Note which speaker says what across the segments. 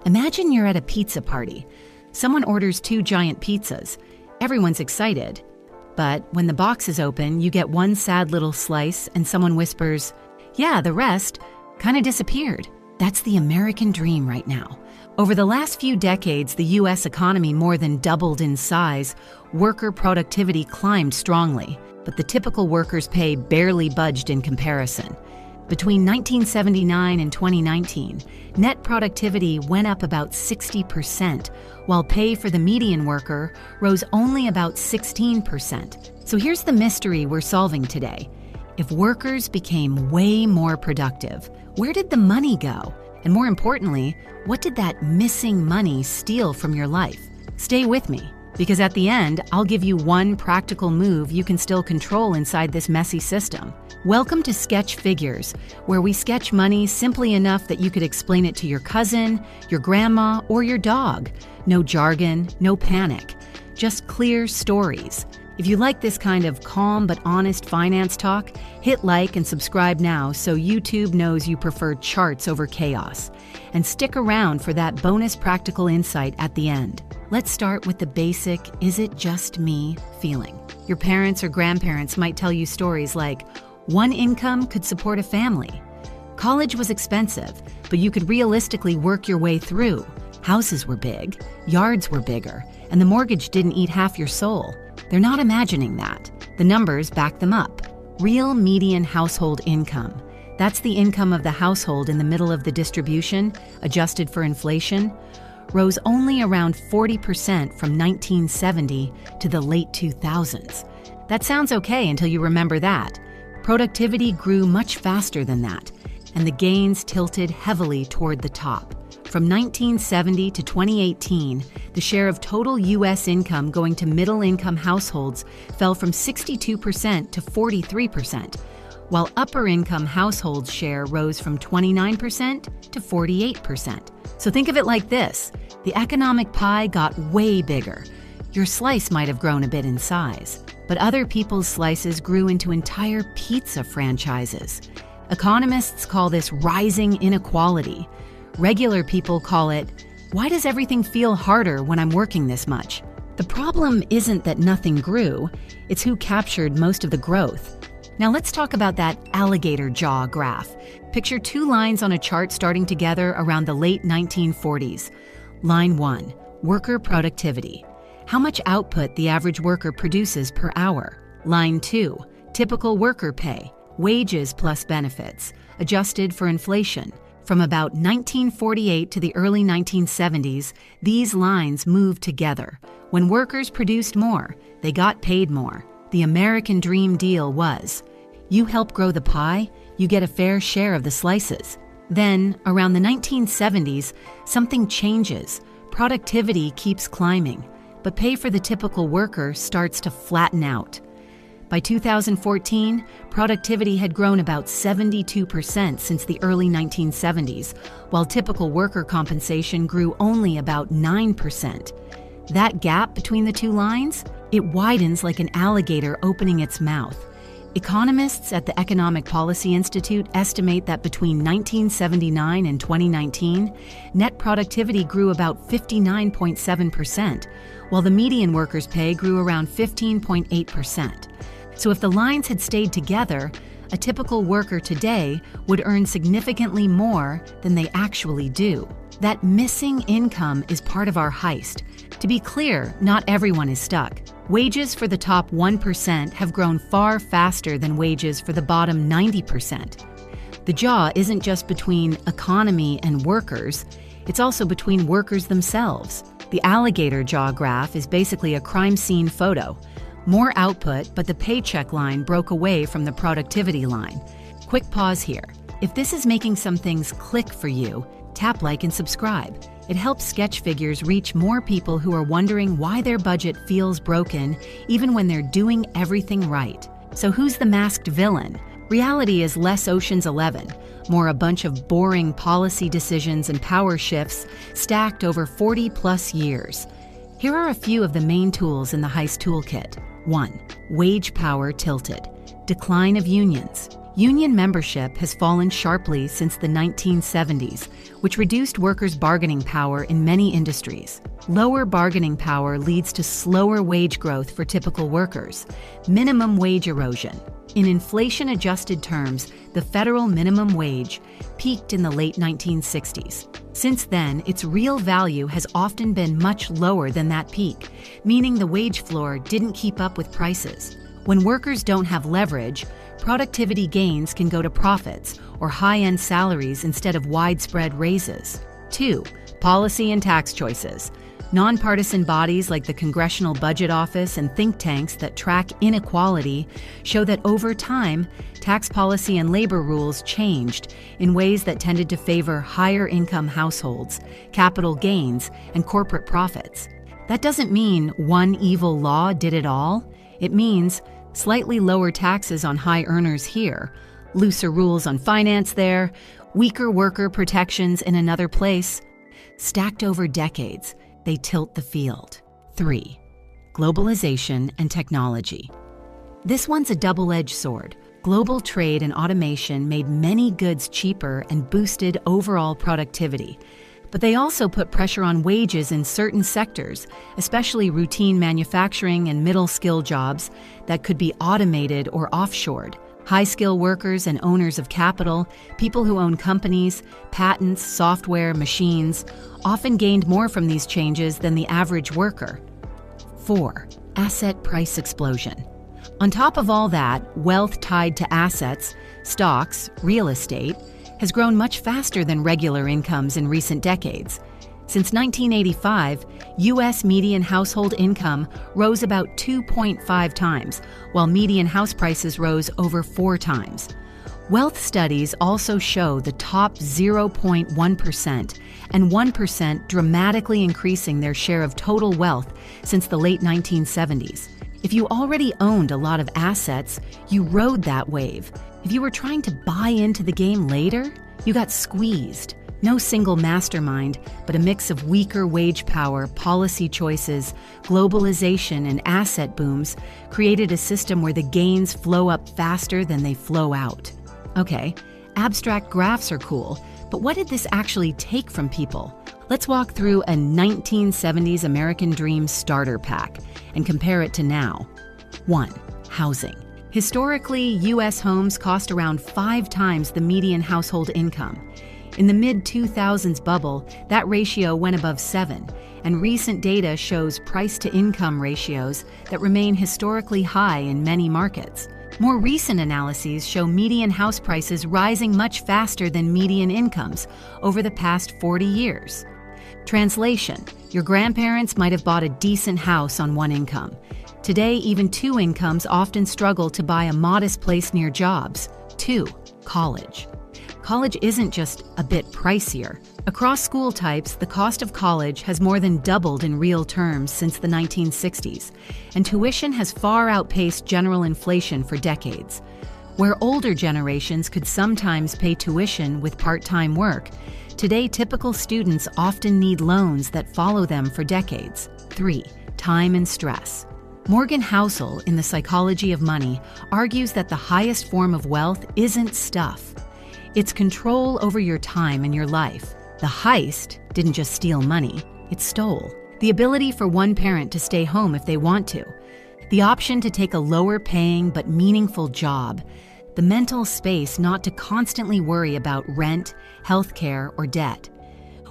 Speaker 1: Imagine you're at a pizza party. Someone orders 2 giant pizzas. Everyone's excited. But when the box is open, you get one sad little slice and someone whispers, "Yeah, the rest kind of disappeared." That's the American dream right now. Over the last few decades, the U.S. economy more than doubled in size. Worker productivity climbed strongly, but the typical worker's pay barely budged in comparison. Between 1979 and 2019, net productivity went up about 60%, while pay for the median worker rose only about 16%. So here's the mystery we're solving today. If workers became way more productive, where did the money go? And more importantly, what did that missing money steal from your life? Stay with me, because at the end, I'll give you one practical move you can still control inside this messy system. Welcome to Sketch Figures, where we sketch money simply enough that you could explain it to your cousin, your grandma, or your dog. No jargon, no panic, just clear stories. If you like this kind of calm but honest finance talk, hit like and subscribe now so YouTube knows you prefer charts over chaos. And stick around for that bonus practical insight at the end. Let's start with the basic, "is it just me" feeling. Your parents or grandparents might tell you stories like, one income could support a family. College was expensive, but you could realistically work your way through. Houses were big, yards were bigger, and the mortgage didn't eat half your soul. They're not imagining that. The numbers back them up. Real median household income. That's the income of the household in the middle of the distribution, adjusted for inflation, rose only around 40% from 1970 to the late 2000s. That sounds okay until you remember that. Productivity grew much faster than that, and the gains tilted heavily toward the top. From 1970 to 2018, the share of total U.S. income going to middle-income households fell from 62% to 43%, while upper-income households' share rose from 29% to 48%. So think of it like this. The economic pie got way bigger. Your slice might have grown a bit in size, but other people's slices grew into entire pizza franchises. Economists call this rising inequality. Regular people call it, "Why does everything feel harder when I'm working this much?" The problem isn't that nothing grew, it's who captured most of the growth. Now let's talk about that alligator jaw graph. Picture 2 lines on a chart starting together around the late 1940s. Line 1, worker productivity. How much output the average worker produces per hour. Line 2, typical worker pay, wages plus benefits, adjusted for inflation. From about 1948 to the early 1970s, these lines moved together. When workers produced more, they got paid more. The American dream deal was, you help grow the pie, you get a fair share of the slices. Then, around the 1970s, something changes. Productivity keeps climbing, but pay for the typical worker starts to flatten out. By 2014, productivity had grown about 72% since the early 1970s, while typical worker compensation grew only about 9%. That gap between the 2 lines, it widens like an alligator opening its mouth. Economists at the Economic Policy Institute estimate that between 1979 and 2019, net productivity grew about 59.7%, while the median worker's pay grew around 15.8%. So if the lines had stayed together, a typical worker today would earn significantly more than they actually do. That missing income is part of our heist. To be clear, not everyone is stuck. Wages for the top 1% have grown far faster than wages for the bottom 90%. The jaw isn't just between economy and workers, it's also between workers themselves. The alligator jaw graph is basically a crime scene photo. More output, but the paycheck line broke away from the productivity line. Quick pause here. If this is making some things click for you, tap like and subscribe. It helps Sketch Figures reach more people who are wondering why their budget feels broken, even when they're doing everything right. So who's the masked villain? Reality is less Ocean's 11, more a bunch of boring policy decisions and power shifts stacked over 40-plus years. Here are a few of the main tools in the Heist toolkit. 1. Wage power tilted. Decline of unions. Union membership has fallen sharply since the 1970s, which reduced workers' bargaining power in many industries. Lower bargaining power leads to slower wage growth for typical workers, minimum wage erosion. In inflation-adjusted terms, the federal minimum wage peaked in the late 1960s. Since then, its real value has often been much lower than that peak, meaning the wage floor didn't keep up with prices. When workers don't have leverage, productivity gains can go to profits or high-end salaries instead of widespread raises. 2. Policy and tax choices. Nonpartisan bodies like the Congressional Budget Office and think tanks that track inequality show that over time, tax policy and labor rules changed in ways that tended to favor higher-income households, capital gains, and corporate profits. That doesn't mean one evil law did it all. It means slightly lower taxes on high earners here, looser rules on finance there, weaker worker protections in another place. Stacked over decades, they tilt the field. 3. Globalization and technology. This one's a double-edged sword. Global trade and automation made many goods cheaper and boosted overall productivity. But they also put pressure on wages in certain sectors, especially routine manufacturing and middle-skill jobs that could be automated or offshored. High-skill workers and owners of capital, people who own companies, patents, software, machines, often gained more from these changes than the average worker. 4. Asset price explosion. On top of all that, wealth tied to assets, stocks, real estate, has grown much faster than regular incomes in recent decades. Since 1985, U.S. median household income rose about 2.5 times, while median house prices rose over 4 times. Wealth studies also show the top 0.1% and 1% dramatically increasing their share of total wealth since the late 1970s. If you already owned a lot of assets, you rode that wave. If you were trying to buy into the game later, you got squeezed. No single mastermind, but a mix of weaker wage power, policy choices, globalization, and asset booms created a system where the gains flow up faster than they flow out. Okay, abstract graphs are cool, but what did this actually take from people? Let's walk through a 1970s American Dream starter pack and compare it to now. 1. Housing. Historically, U.S. homes cost around 5 times the median household income. In the mid-2000s bubble, that ratio went above 7, and recent data shows price-to-income ratios that remain historically high in many markets. More recent analyses show median house prices rising much faster than median incomes over the past 40 years. Translation: your grandparents might have bought a decent house on 1 income. Today, even 2 incomes often struggle to buy a modest place near jobs. 2. College. College isn't just a bit pricier. Across school types, the cost of college has more than doubled in real terms since the 1960s, and tuition has far outpaced general inflation for decades. Where older generations could sometimes pay tuition with part-time work, today typical students often need loans that follow them for decades. 3. Time and stress. Morgan Housel, in The Psychology of Money, argues that the highest form of wealth isn't stuff. It's control over your time and your life. The heist didn't just steal money, it stole. The ability for one parent to stay home if they want to. The option to take a lower-paying but meaningful job. The mental space not to constantly worry about rent, healthcare, or debt.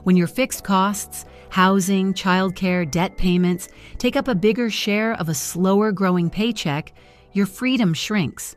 Speaker 1: When your fixed costs, housing, childcare, debt payments take up a bigger share of a slower-growing paycheck, your freedom shrinks.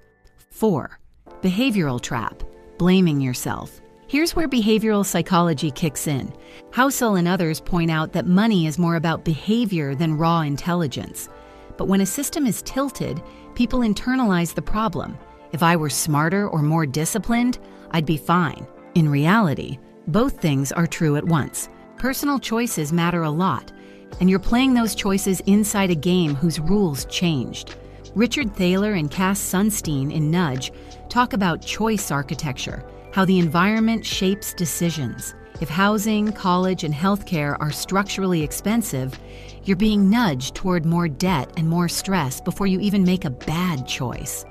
Speaker 1: 4. Behavioral trap. Blaming yourself. Here's where behavioral psychology kicks in. Housel and others point out that money is more about behavior than raw intelligence. But when a system is tilted, people internalize the problem. If I were smarter or more disciplined, I'd be fine. In reality, both things are true at once. Personal choices matter a lot, and you're playing those choices inside a game whose rules changed. Richard Thaler and Cass Sunstein in Nudge talk about choice architecture, how the environment shapes decisions. If housing, college, and healthcare are structurally expensive, you're being nudged toward more debt and more stress before you even make a bad choice.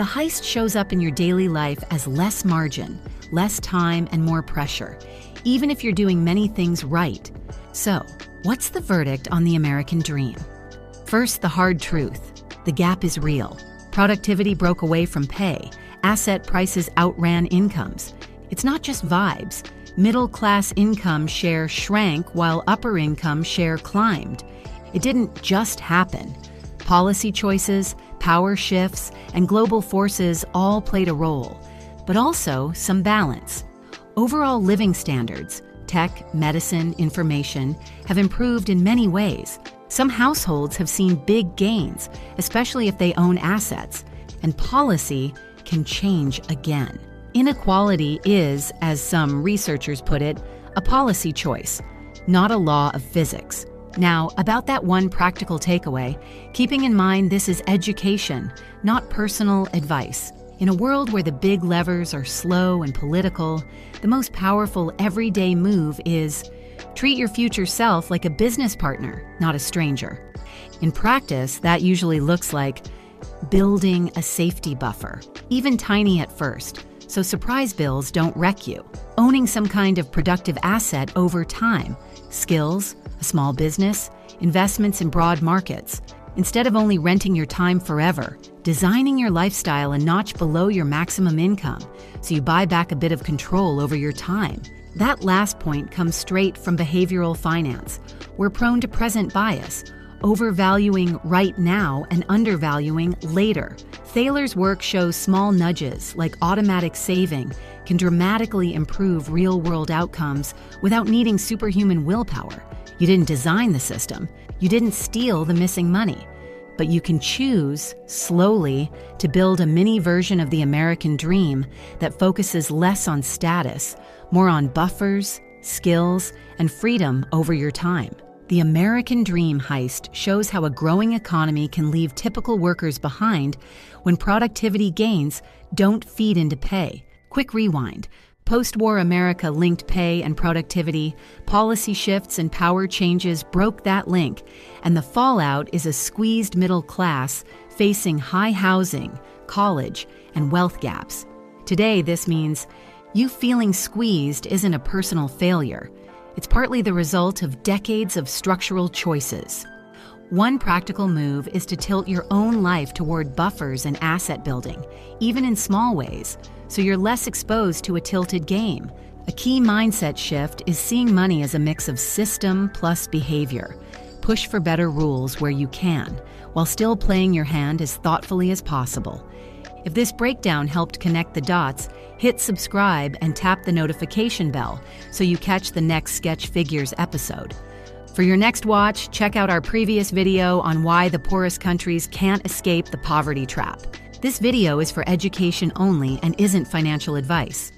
Speaker 1: The heist shows up in your daily life as less margin, less time, and more pressure, even if you're doing many things right. So, what's the verdict on the American dream? First, the hard truth. The gap is real. Productivity broke away from pay. Asset prices outran incomes. It's not just vibes. Middle-class income share shrank while upper income share climbed. It didn't just happen. Policy choices, power shifts, and global forces all played a role, but also some balance. Overall living standards, tech, medicine, information, have improved in many ways. Some households have seen big gains, especially if they own assets, and policy can change again. Inequality is, as some researchers put it, a policy choice, not a law of physics. Now, about that one practical takeaway, keeping in mind this is education, not personal advice. In a world where the big levers are slow and political, the most powerful everyday move is treat your future self like a business partner, not a stranger. In practice, that usually looks like building a safety buffer, even tiny at first, so surprise bills don't wreck you. Owning some kind of productive asset over time, skills, a small business, investments in broad markets. Instead of only renting your time forever, designing your lifestyle a notch below your maximum income so you buy back a bit of control over your time. That last point comes straight from behavioral finance. We're prone to present bias, overvaluing right now and undervaluing later. Thaler's work shows small nudges like automatic saving can dramatically improve real-world outcomes without needing superhuman willpower. You didn't design the system. You didn't steal the missing money. But you can choose, slowly, to build a mini version of the American dream that focuses less on status, more on buffers, skills, and freedom over your time. The American Dream Heist shows how a growing economy can leave typical workers behind when productivity gains don't feed into pay. Quick rewind. Post-war America linked pay and productivity, policy shifts and power changes broke that link, and the fallout is a squeezed middle class facing high housing, college, and wealth gaps. Today, this means you feeling squeezed isn't a personal failure. It's partly the result of decades of structural choices. One practical move is to tilt your own life toward buffers and asset building, even in small ways, so you're less exposed to a tilted game. A key mindset shift is seeing money as a mix of system plus behavior. Push for better rules where you can, while still playing your hand as thoughtfully as possible. If this breakdown helped connect the dots, hit subscribe and tap the notification bell so you catch the next Sketch Figures episode. For your next watch, check out our previous video on why the poorest countries can't escape the poverty trap. This video is for education only and isn't financial advice.